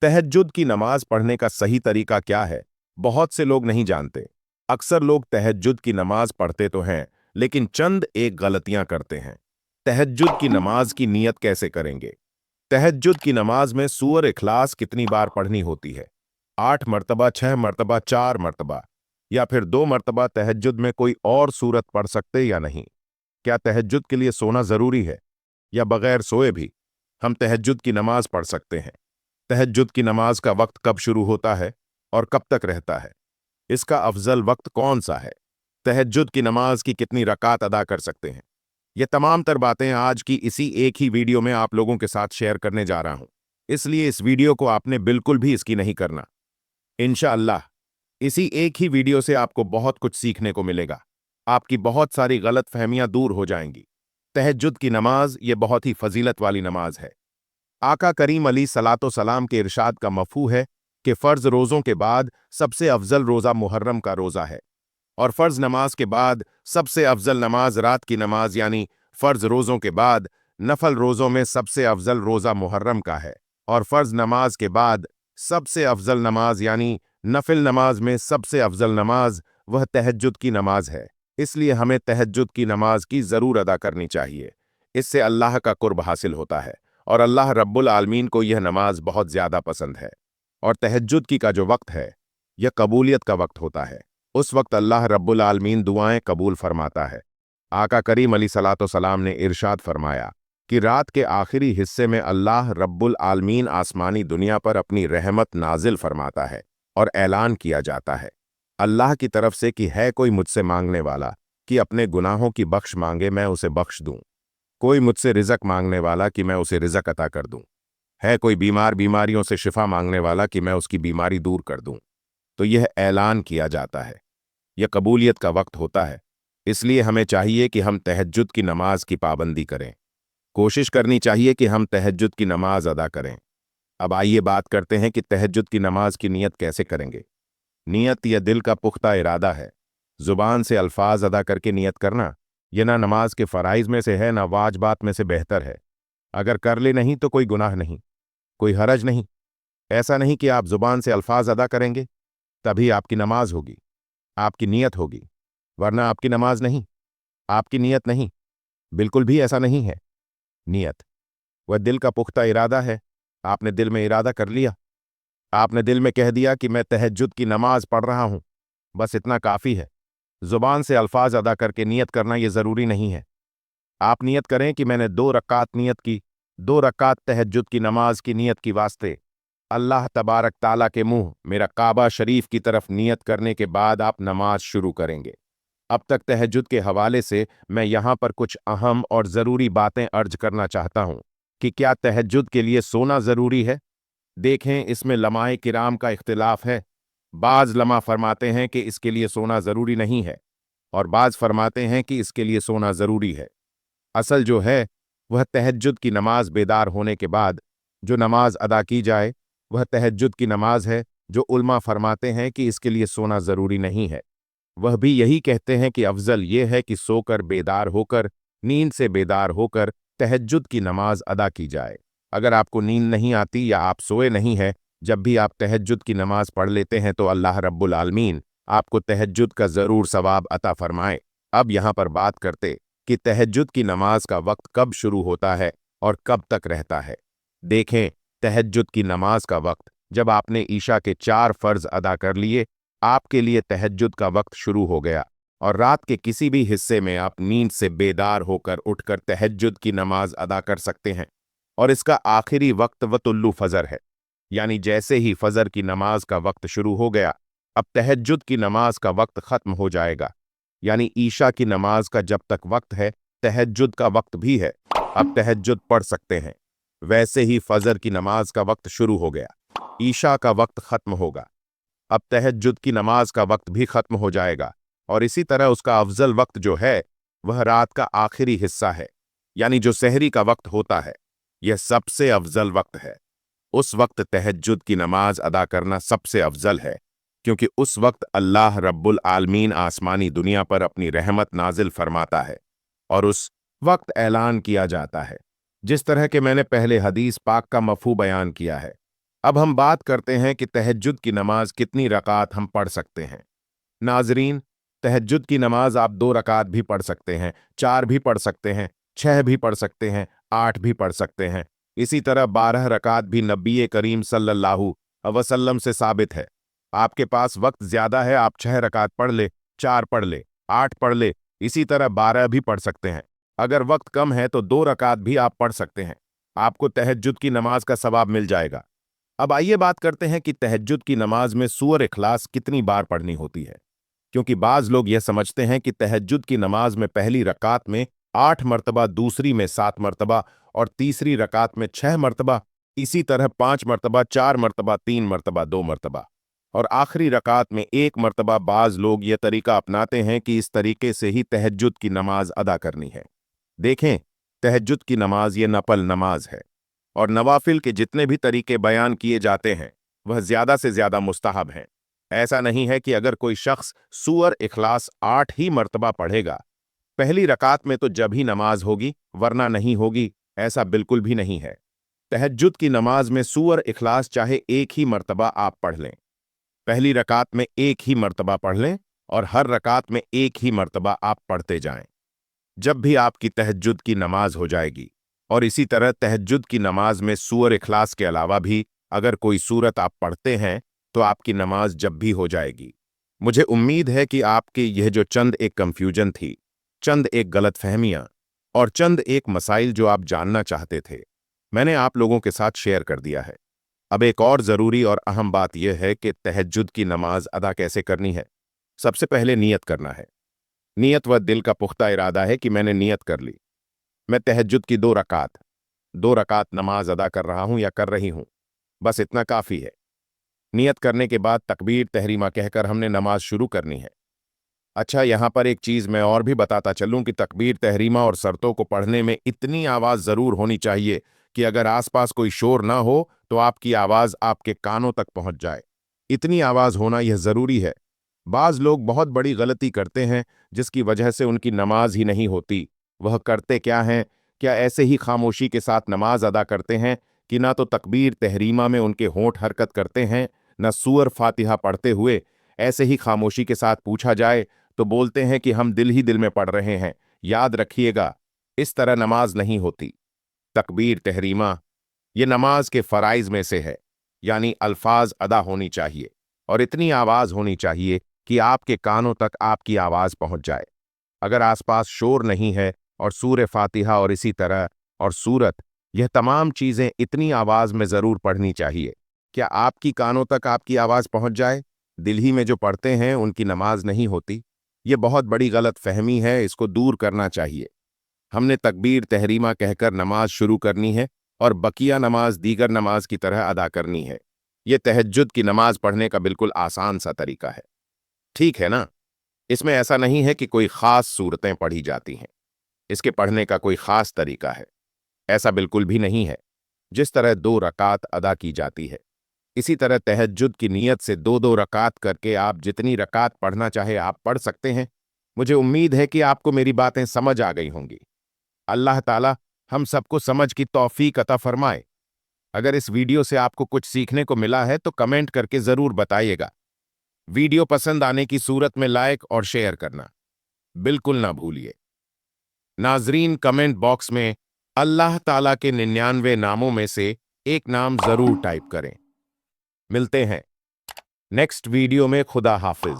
तहज्जुद की नमाज पढ़ने का सही तरीका क्या है? बहुत से लोग नहीं जानते। अक्सर लोग तहज्जुद की नमाज पढ़ते तो हैं, लेकिन चंद एक गलतियां करते हैं। तहज्जुद की नमाज की नियत कैसे करेंगे? तहज्जुद की नमाज में सूरह इखलास कितनी बार पढ़नी होती है? 8 मरतबा, 6 मरतबा, 4 मरतबा, या फिर 2 मरतबा तहज्जुद में कोई और सूरत पढ़ सकते या नहीं? क्या तहज्जुद के लिए सोना जरूरी है, या बगैर सोए भी हम तहज्जुद की नमाज पढ़ सकते हैं? तहज्जुद की नमाज का वक्त कब शुरू होता है और कब तक रहता है? इसका अफजल वक्त कौन सा है? तहज्जुद की नमाज की कितनी रकात अदा कर सकते हैं? ये तमाम तर बातें आज की इसी एक ही वीडियो में आप लोगों के साथ शेयर करने जा रहा हूं। इसलिए इस वीडियो को आपने बिल्कुल भी इसकी नहीं करना। इंशाअल्लाह इसी एक ही वीडियो से आपको बहुत कुछ सीखने को मिलेगा। आपकी बहुत सारी गलत फहमियां दूर हो जाएंगी। तहज्जुद की नमाज ये बहुत ही फजीलत वाली नमाज है। आका करीम अली सलातो सलाम के इरशाद का मफहूम है कि फ़र्ज रोज़ों के बाद सबसे अफजल रोज़ा मुहर्रम का रोज़ा है, और फ़र्ज नमाज के बाद सबसे अफजल नमाज रात की नमाज यानी फ़र्ज रोज़ों के बाद नफल रोज़ों में सबसे अफजल रोज़ा मुहर्रम का है, और फ़र्ज नमाज के बाद सबसे अफजल नमाज यानी नफिल नमाज में सबसे अफजल नमाज वह तहज्जुद की नमाज है। इसलिए हमें तहज्जुद की नमाज की ज़रूर अदा करनी चाहिए। इससे अल्लाह का कुर्ब हासिल होता है, और अल्लाह रब्बुल आलमीन को यह नमाज बहुत ज़्यादा पसंद है। और तहज्जुद की का जो वक्त है, यह कबूलियत का वक्त होता है। उस वक्त अल्लाह रब्बुल आलमीन दुआएं कबूल फरमाता है। आका करीम अली सलातो सलाम ने इरशाद फरमाया कि रात के आखिरी हिस्से में अल्लाह रब्बुल आलमीन आसमानी दुनिया पर अपनी रहमत नाजिल फरमाता है, और ऐलान किया जाता है अल्लाह की तरफ से कि है कोई मुझसे मांगने वाला कि अपने गुनाहों की बख्श मांगे, मैं उसे बख्श दूं। कोई मुझसे रिज़्क मांगने वाला कि मैं उसे रिज़्क अता कर दूं। है कोई बीमार बीमारियों से शिफा मांगने वाला कि मैं उसकी बीमारी दूर कर दूं। तो यह ऐलान किया जाता है। यह कबूलियत का वक्त होता है। इसलिए हमें चाहिए कि हम तहज्जुद की नमाज की पाबंदी करें। कोशिश करनी चाहिए कि हम तहज्जुद की नमाज अदा करें। अब आइए बात करते हैं कि तहज्जुद की नमाज की नियत कैसे करेंगे। नियत यह दिल का पुख्ता इरादा है। जुबान से अल्फाज अदा करके नियत करना यह ना नमाज के फ़राइज़ में से है, ना वाजबात में से बेहतर है। अगर कर ले नहीं तो कोई गुनाह नहीं, कोई हरज नहीं। ऐसा नहीं कि आप जुबान से अल्फाज अदा करेंगे तभी आपकी नमाज होगी, आपकी नियत होगी, वरना आपकी नमाज नहीं, आपकी नियत नहीं। बिल्कुल भी ऐसा नहीं है। नियत वह दिल का पुख्ता इरादा है। आपने दिल में इरादा कर लिया, आपने दिल में कह दिया कि मैं तहज्जुद की नमाज पढ़ रहा हूं, बस इतना काफ़ी है। जुबान से अल्फाज अदा करके नियत करना यह ज़रूरी नहीं है। आप नियत करें कि मैंने 2 रकात नियत की, 2 रकात तहज्जुद की नमाज की नियत की वास्ते अल्लाह तबारक ताला के मुंह मेरा काबा शरीफ की तरफ नियत करने के बाद आप नमाज शुरू करेंगे। अब तक तहज्जुद के हवाले से मैं यहाँ पर कुछ अहम और ज़रूरी बातें अर्ज करना चाहता हूँ कि क्या तहज्जुद के लिए सोना ज़रूरी है? देखें, इसमें लमाए किराम का इख्तिलाफ है। बाज़ लमा फरमाते हैं कि इसके लिए सोना ज़रूरी नहीं है, और बाज़ फरमाते हैं कि इसके लिए सोना ज़रूरी है। असल जो है वह तहज्जुद की नमाज बेदार होने के बाद जो नमाज अदा की जाए वह तहज्जुद की नमाज है, जो उल्मा फरमाते हैं कि इसके लिए सोना ज़रूरी नहीं है। वह भी यही कहते हैं कि अफजल ये है कि सोकर बेदार होकर, नींद से बेदार होकर तहज्जुद की नमाज अदा की जाए। अगर आपको नींद नहीं आती या आप सोए नहीं हैं, जब भी आप तहज्जुद की नमाज पढ़ लेते हैं तो अल्लाह रब्बुल आलमीन आपको तहज्जुद का ज़रूर सवाब अता फरमाए। अब यहाँ पर बात करते कि तहज्जुद की नमाज का वक्त कब शुरू होता है और कब तक रहता है। देखें, तहज्जुद की नमाज का वक्त जब आपने ईशा के 4 फ़र्ज अदा कर लिए, आपके लिए तहज्जुद का वक्त शुरू हो गया, और रात के किसी भी हिस्से में आप नींद से बेदार होकर उठकर तहज्जुद की नमाज अदा कर सकते हैं। और इसका आखिरी वक्त वतुल्लु फजर है, यानी जैसे ही फजर की नमाज का वक्त शुरू हो गया, अब तहज्जुद की नमाज का वक्त खत्म हो जाएगा। यानी ईशा की नमाज का जब तक वक्त है, तहज्जुद का वक्त भी है। अब तहज्जुद पढ़ सकते हैं। वैसे ही फजर की नमाज का वक्त शुरू हो गया, ईशा का वक्त खत्म होगा, अब तहज्जुद की नमाज का वक्त भी खत्म हो जाएगा। और इसी तरह उसका अफजल वक्त जो है वह रात का आखिरी हिस्सा है, यानी जो सहरी का वक्त होता है, यह सबसे अफजल वक्त है। उस वक्त तहज्जुद की नमाज अदा करना सबसे अफजल है, क्योंकि उस वक्त अल्लाह रब्बुल आलमीन आसमानी दुनिया पर अपनी रहमत नाजिल फरमाता है, और उस वक्त ऐलान किया जाता है, जिस तरह के मैंने पहले हदीस पाक का मफहूम बयान किया है अब हम बात करते हैं कि तहज्जुद की नमाज कितनी रकात हम पढ़ सकते हैं। नाजरीन, तहज्जुद की नमाज आप 2 रकात भी पढ़ सकते हैं, 4 भी पढ़ सकते हैं, 6 भी पढ़ सकते हैं, 8 भी पढ़ सकते हैं। इसी तरह 12 रकात भी नबी करीम सल्लल्लाहु अलैहि वसल्लम से साबित है। आपके पास वक्त ज्यादा है, आप 6 रकात पढ़ ले, 4 पढ़ ले, 8 पढ़ ले, इसी तरह 12 भी पढ़ सकते हैं। अगर वक्त कम है तो 2 रकात भी आप पढ़ सकते हैं। आपको तहज्जुद की नमाज का सवाब मिल जाएगा। अब आइए बात करते हैं कि तहज्जुद की नमाज में सूरह इखलास कितनी बार पढ़नी होती है। क्योंकि बाज लोग यह समझते हैं कि तहज्जुद की नमाज में पहली रकात में 8 मरतबा, दूसरी में 7 मरतबा और तीसरी रकात में 6 मरतबा, इसी तरह 5 मरतबा, 4 मरतबा, 3 मरतबा, 2 मरतबा और आखिरी रकात में 1 मरतबा। बाज लोग यह तरीका अपनाते हैं कि इस तरीके से ही तहज्जुद की नमाज अदा करनी है। देखें, तहज्जुद की नमाज ये नफल नमाज है और नवाफिल के जितने भी तरीके बयान किए जाते हैं वह ज्यादा से ज्यादा मुस्तहब हैं। ऐसा नहीं है कि अगर कोई शख्स सूअर इखलास 8 ही मर्तबा पढ़ेगा पहली रकात में तो जब ही नमाज होगी वरना नहीं होगी, ऐसा बिल्कुल भी नहीं है। तहज्जुद की नमाज में सूअर इखलास चाहे 1 ही मर्तबा आप पढ़ लें, पहली रकात में 1 ही मर्तबा पढ़ लें और हर रकात में 1 ही मर्तबा आप पढ़ते जाएं, जब भी आपकी तहज्जुद की नमाज हो जाएगी। और इसी तरह तहज्जुद की नमाज में सूअर इखलास के अलावा भी अगर कोई सूरत आप पढ़ते हैं तो आपकी नमाज जब भी हो जाएगी। मुझे उम्मीद है कि आपके यह जो चंद एक कंफ्यूजन थी, चंद एक गलतफहमियां और चंद एक मसाइल जो आप जानना चाहते थे, मैंने आप लोगों के साथ शेयर कर दिया है। अब एक और ज़रूरी और अहम बात यह है कि तहज्जुद की नमाज अदा कैसे करनी है। सबसे पहले नियत करना है। नियत व दिल का पुख्ता इरादा है कि मैंने नियत कर ली, मैं तहज्जुद की 2 रकात नमाज अदा कर रहा हूं या कर रही हूं, बस इतना काफ़ी है। नियत करने के बाद तकबीर तहरीमा कहकर हमने नमाज शुरू करनी है। अच्छा, यहाँ पर एक चीज़ मैं और भी बताता चलूं कि तकबीर तहरीमा और शर्तों को पढ़ने में इतनी आवाज़ ज़रूर होनी चाहिए कि अगर आसपास कोई शोर ना हो तो आपकी आवाज़ आपके कानों तक पहुंच जाए। इतनी आवाज़ होना यह ज़रूरी है। बाज़ लोग बहुत बड़ी गलती करते हैं जिसकी वजह से उनकी नमाज ही नहीं होती। वह करते क्या हैं? क्या ऐसे ही खामोशी के साथ नमाज अदा करते हैं कि ना तो तकबीर तहरीमा में उनके होंठ हरकत करते हैं, न सूअर फातिहा पढ़ते हुए ऐसे ही खामोशी के साथ पूछा जाए तो बोलते हैं कि हम दिल ही दिल में पढ़ रहे हैं। याद रखिएगा, इस तरह नमाज नहीं होती। तकबीर तहरीमा ये नमाज के फराइज में से है, यानी अल्फाज अदा होनी चाहिए और इतनी आवाज़ होनी चाहिए कि आपके कानों तक आपकी आवाज़ पहुंच जाए। अगर आसपास शोर नहीं है और सूरह फातिहा और इसी तरह और सूरत, यह तमाम चीज़ें इतनी आवाज़ में ज़रूर पढ़नी चाहिए। क्या आपकी कानों तक आपकी आवाज़ पहुंच जाए? दिल ही में जो पढ़ते हैं उनकी नमाज नहीं होती। ये बहुत बड़ी गलत फहमी है, इसको दूर करना चाहिए। हमने तकबीर तहरीमा कहकर नमाज शुरू करनी है और बकिया नमाज दीगर नमाज की तरह अदा करनी है। यह तहज्जुद की नमाज पढ़ने का बिल्कुल आसान सा तरीका है, ठीक है ना? इसमें ऐसा नहीं है कि कोई खास सूरतें पढ़ी जाती हैं, इसके पढ़ने का कोई खास तरीका है, ऐसा बिल्कुल भी नहीं है। जिस तरह 2 रकात अदा की जाती है, इसी तरह तहज्जुद की नीयत से 2-2 रकात करके आप जितनी रकात पढ़ना चाहे आप पढ़ सकते हैं। मुझे उम्मीद है कि आपको मेरी बातें समझ आ गई होंगी। अल्लाह ताला हम सबको समझ की तौफीक अता फरमाए। अगर इस वीडियो से आपको कुछ सीखने को मिला है तो कमेंट करके ज़रूर बताइएगा। वीडियो पसंद आने की सूरत में लाइक और शेयर करना बिल्कुल ना भूलिए। नाजरीन, कमेंट बॉक्स में अल्लाह ताला के 99 नामों में से एक नाम ज़रूर टाइप करें। मिलते हैं नेक्स्ट वीडियो में। खुदा हाफिज।